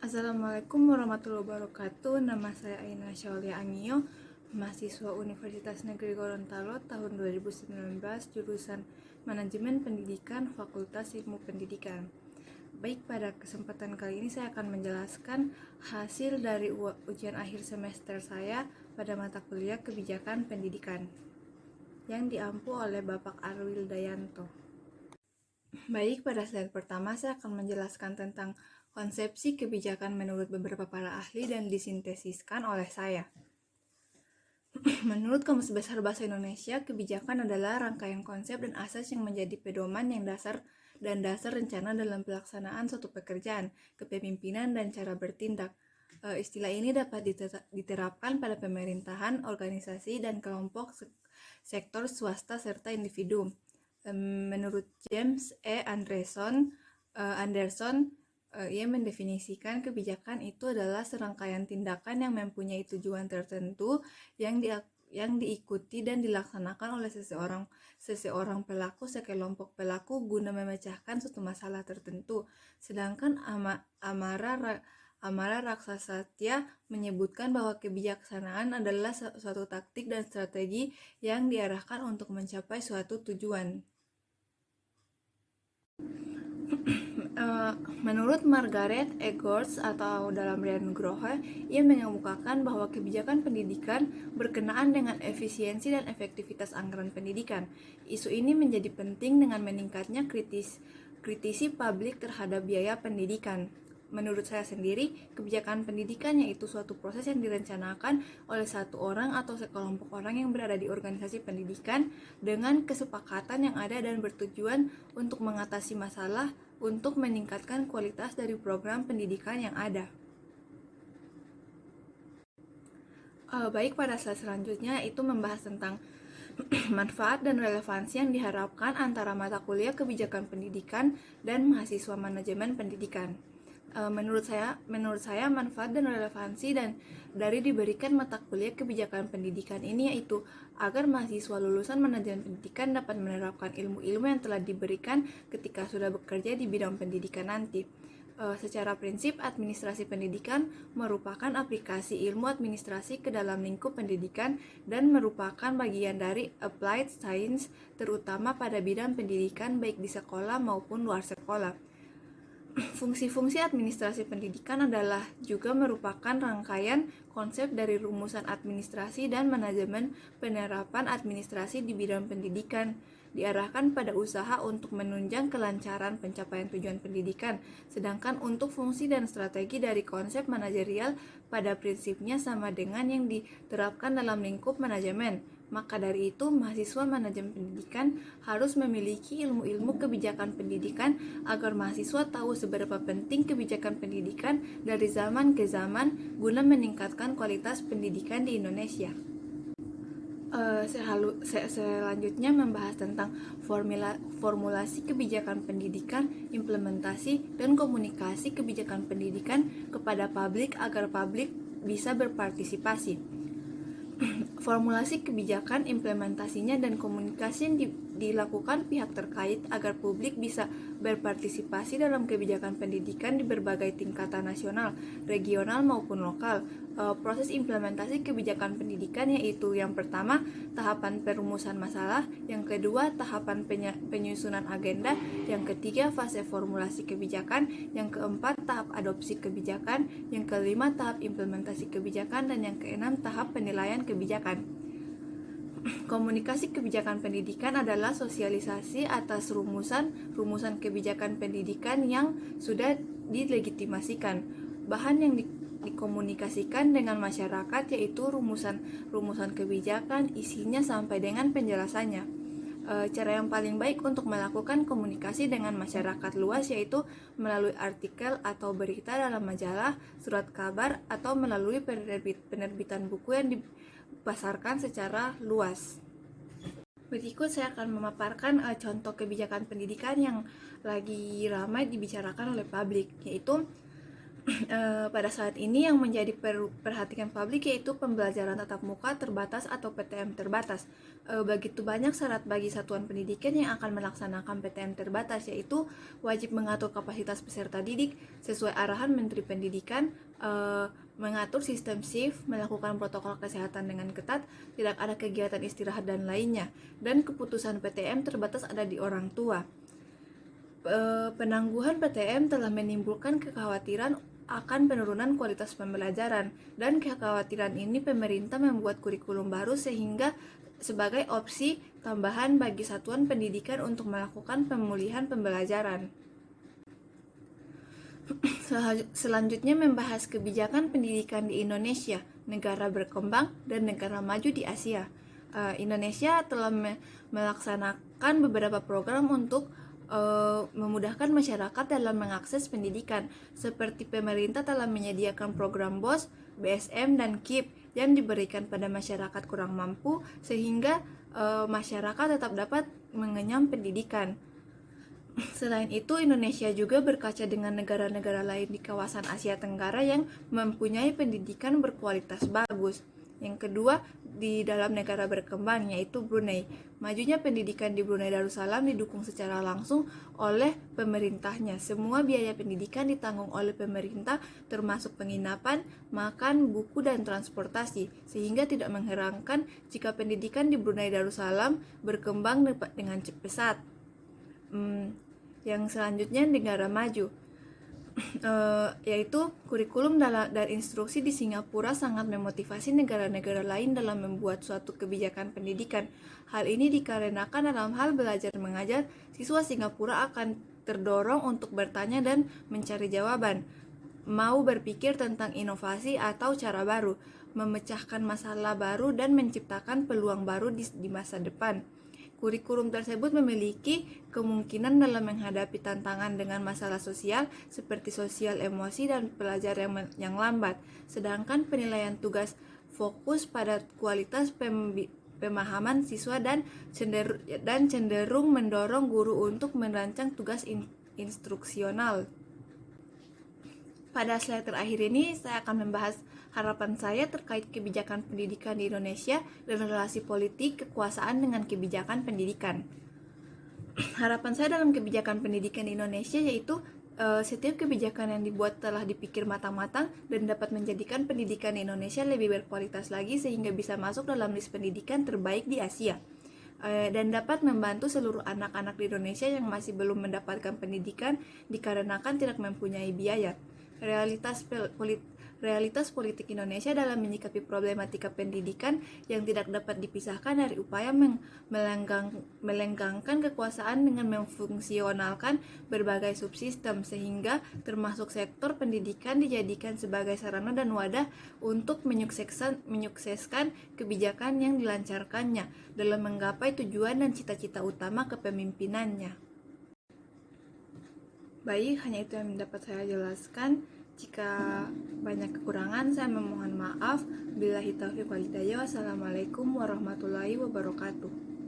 Assalamualaikum warahmatullahi wabarakatuh. Nama saya Aina Syaulia Angio, mahasiswa Universitas Negeri Gorontalo tahun 2019, jurusan Manajemen Pendidikan, Fakultas Ilmu Pendidikan. Baik, pada kesempatan kali ini saya akan menjelaskan hasil dari ujian akhir semester saya pada mata kuliah Kebijakan Pendidikan yang diampu oleh Bapak Arwil Dayanto. Baik, pada slide pertama saya akan menjelaskan tentang konsepsi kebijakan menurut beberapa para ahli dan disintesiskan oleh saya. Menurut Kamus Besar Bahasa Indonesia, kebijakan adalah rangkaian konsep dan asas yang menjadi pedoman yang dasar rencana dalam pelaksanaan suatu pekerjaan, kepemimpinan, dan cara bertindak. Istilah ini dapat diterapkan pada pemerintahan, organisasi, dan kelompok sektor swasta serta individu. Menurut James E. Anderson, ia mendefinisikan kebijakan itu adalah serangkaian tindakan yang mempunyai tujuan tertentu yang diikuti dan dilaksanakan oleh seseorang pelaku, sekelompok pelaku guna memecahkan suatu masalah tertentu. Sedangkan Amara Raksasatya menyebutkan bahwa kebijaksanaan adalah suatu taktik dan strategi yang diarahkan untuk mencapai suatu tujuan. Menurut Margaret Egors atau dalam Rian Nugroho, ia mengemukakan bahwa kebijakan pendidikan berkenaan dengan efisiensi dan efektivitas anggaran pendidikan. Isu ini menjadi penting dengan meningkatnya kritisi publik terhadap biaya pendidikan. Menurut saya sendiri, kebijakan pendidikan yaitu suatu proses yang direncanakan oleh satu orang atau sekelompok orang yang berada di organisasi pendidikan dengan kesepakatan yang ada dan bertujuan untuk mengatasi masalah untuk meningkatkan kualitas dari program pendidikan yang ada. Baik, pada slide selanjutnya itu membahas tentang manfaat dan relevansi yang diharapkan antara mata kuliah kebijakan pendidikan dan mahasiswa manajemen pendidikan. Menurut saya manfaat dan relevansi dari diberikan mata kuliah kebijakan pendidikan ini yaitu agar mahasiswa lulusan manajemen pendidikan dapat menerapkan ilmu-ilmu yang telah diberikan ketika sudah bekerja di bidang pendidikan nanti. Secara prinsip, administrasi pendidikan merupakan aplikasi ilmu administrasi ke dalam lingkup pendidikan dan merupakan bagian dari applied science, terutama pada bidang pendidikan baik di sekolah maupun luar sekolah. Fungsi-fungsi administrasi pendidikan adalah juga merupakan rangkaian konsep dari rumusan administrasi dan manajemen penerapan administrasi di bidang pendidikan, diarahkan pada usaha untuk menunjang kelancaran pencapaian tujuan pendidikan, sedangkan untuk fungsi dan strategi dari konsep manajerial pada prinsipnya sama dengan yang diterapkan dalam lingkup manajemen. Maka dari itu, mahasiswa manajemen pendidikan harus memiliki ilmu-ilmu kebijakan pendidikan agar mahasiswa tahu seberapa penting kebijakan pendidikan dari zaman ke zaman guna meningkatkan kualitas pendidikan di Indonesia. Selanjutnya membahas tentang formulasi kebijakan pendidikan, implementasi, dan komunikasi kebijakan pendidikan kepada publik agar publik bisa berpartisipasi. Formulasi kebijakan, implementasinya, dan komunikasi yang dilakukan pihak terkait agar publik bisa berpartisipasi dalam kebijakan pendidikan di berbagai tingkatan nasional, regional, maupun lokal. Proses implementasi kebijakan pendidikan yaitu yang pertama, tahapan perumusan masalah, yang kedua, tahapan penyusunan agenda, yang ketiga, fase formulasi kebijakan, yang keempat, tahap adopsi kebijakan, yang kelima, tahap implementasi kebijakan, dan yang keenam, tahap penilaian kebijakan. Komunikasi kebijakan pendidikan adalah sosialisasi atas rumusan kebijakan pendidikan yang sudah dilegitimasikan. Bahan yang dikomunikasikan dengan masyarakat yaitu rumusan kebijakan, isinya sampai dengan penjelasannya. Cara yang paling baik untuk melakukan komunikasi dengan masyarakat luas yaitu melalui artikel atau berita dalam majalah, surat kabar, atau melalui penerbitan buku yang dipasarkan secara luas. Berikut saya akan memaparkan contoh kebijakan pendidikan yang lagi ramai dibicarakan oleh publik, yaitu Pada saat ini yang menjadi perhatian publik yaitu pembelajaran tatap muka terbatas atau PTM terbatas. Begitu banyak syarat bagi satuan pendidikan yang akan melaksanakan PTM terbatas, yaitu wajib mengatur kapasitas peserta didik sesuai arahan Menteri Pendidikan, mengatur sistem shift, melakukan protokol kesehatan dengan ketat, tidak ada kegiatan istirahat dan lainnya, dan keputusan PTM terbatas ada di orang tua. Penangguhan PTM telah menimbulkan kekhawatiran akan penurunan kualitas pembelajaran, dan kekhawatiran ini pemerintah membuat kurikulum baru sehingga sebagai opsi tambahan bagi satuan pendidikan untuk melakukan pemulihan pembelajaran. Selanjutnya membahas kebijakan pendidikan di Indonesia, negara berkembang dan negara maju di Asia. Indonesia telah melaksanakan beberapa program untuk memudahkan masyarakat dalam mengakses pendidikan, seperti pemerintah telah menyediakan program BOS, BSM, dan KIP yang diberikan pada masyarakat kurang mampu sehingga masyarakat tetap dapat mengenyam pendidikan. Selain itu, Indonesia juga berkaca dengan negara-negara lain di kawasan Asia Tenggara yang mempunyai pendidikan berkualitas bagus. Yang kedua, di dalam negara berkembang yaitu Brunei. Majunya pendidikan di Brunei Darussalam didukung secara langsung oleh pemerintahnya. Semua biaya pendidikan ditanggung oleh pemerintah, termasuk penginapan, makan, buku, dan transportasi, sehingga tidak mengherankan jika pendidikan di Brunei Darussalam berkembang dengan pesat. Yang selanjutnya negara maju, yaitu kurikulum dan instruksi di Singapura sangat memotivasi negara-negara lain dalam membuat suatu kebijakan pendidikan. Hal ini dikarenakan dalam hal belajar mengajar, siswa Singapura akan terdorong untuk bertanya dan mencari jawaban, mau berpikir tentang inovasi atau cara baru, memecahkan masalah baru dan menciptakan peluang baru di masa depan. Kurikulum tersebut memiliki kemungkinan dalam menghadapi tantangan dengan masalah sosial seperti sosial emosi dan pelajar yang lambat, sedangkan penilaian tugas fokus pada kualitas pemahaman siswa dan cenderung mendorong guru untuk merancang tugas instruksional. Pada slide terakhir ini, saya akan membahas harapan saya terkait kebijakan pendidikan di Indonesia dan relasi politik kekuasaan dengan kebijakan pendidikan. Harapan saya dalam kebijakan pendidikan di Indonesia yaitu setiap kebijakan yang dibuat telah dipikir matang-matang dan dapat menjadikan pendidikan di Indonesia lebih berkualitas lagi sehingga bisa masuk dalam list pendidikan terbaik di Asia. Dan dapat membantu seluruh anak-anak di Indonesia yang masih belum mendapatkan pendidikan dikarenakan tidak mempunyai biaya. Realitas politik Indonesia dalam menyikapi problematika pendidikan yang tidak dapat dipisahkan dari upaya melenggangkan kekuasaan dengan memfungsionalkan berbagai subsistem, sehingga termasuk sektor pendidikan dijadikan sebagai sarana dan wadah untuk menyukseskan kebijakan yang dilancarkannya dalam menggapai tujuan dan cita-cita utama kepemimpinannya. Baik, hanya itu yang dapat saya jelaskan. Jika banyak kekurangan, saya memohon maaf. Billahi taufiq wal hidayah. Wassalamualaikum warahmatullahi wabarakatuh.